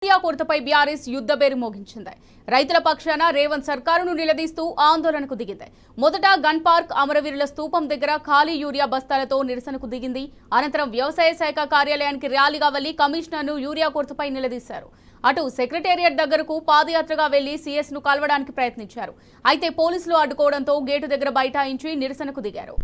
Urea కొరతపై BRS యుద్ధ బేరు మోగించింది. రైతుల పక్షాన రేవంత్ సర్కారును నిలదీస్తూ ఆందోళనకు దిగింది. మొదట గన్ పార్క్ అమరవీరుల స్తూపం దగ్గర ఖాళీ యూరియా బస్తాలతో నిరసనకు దిగింది. అనంతరం వ్యవసాయ శాఖ కార్యాలయానికి ర్యాలీగా వెళ్లి కమిషనర్ను యూరియా కొరతపై నిలదీశారు. అటు సెక్రటేరియట్ దగ్గరకు పాదయాత్రగా వెళ్లి సీఎస్ ను కలవడానికి ప్రయత్నించారు. అయితే పోలీసులు అడ్డుకోవడంతో గేటు దగ్గర బైఠాయించి నిరసనకు దిగారు.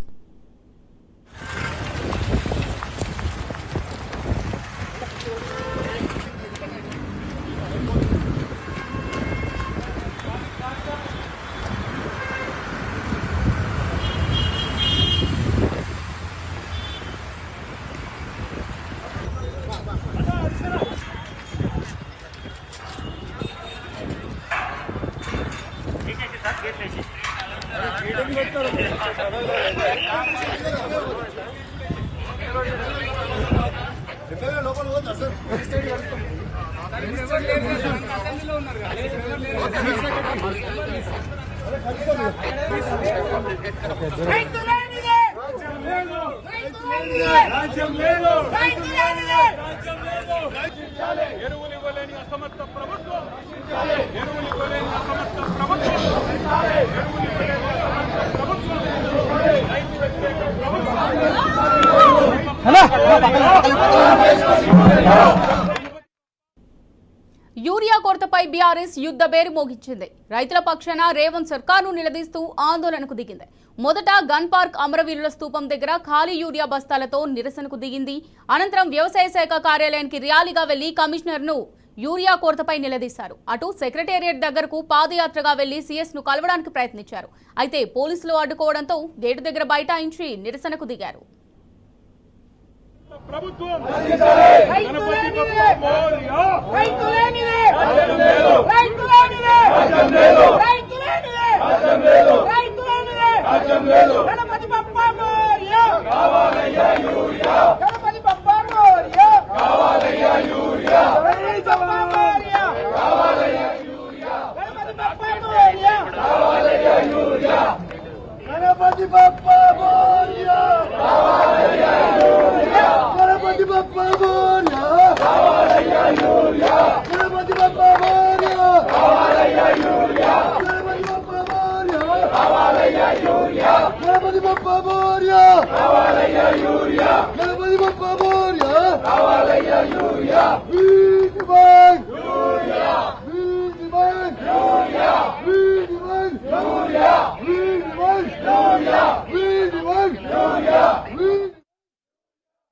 యూరియా కొరతపై బీఆర్ఎస్ యుద్ధ బేరు మోగించింది. రైతుల పక్షాన రేవంత్ సర్కారును నిలదీస్తూ ఆందోళనకు దిగింది. మొదట గన్ పార్క్ అమరవీరుల స్తూపం దగ్గర ఖాళీ యూరియా బస్తాలతో నిరసనకు దిగింది. అనంతరం వ్యవసాయ శాఖ కార్యాలయానికి ర్యాలీగా వెళ్లి కమిషనర్ను యూరియా కొరతపై నిలదీశారు. అటు సెక్రటేరియట్ దగ్గరకు పాదయాత్రగా వెళ్లి సీఎస్ ను కలవడానికి ప్రయత్నించారు. అయితే పోలీసులు అడ్డుకోవడంతో గేటు దగ్గర బైఠాయించి నిరసనకు దిగారు. యూరియా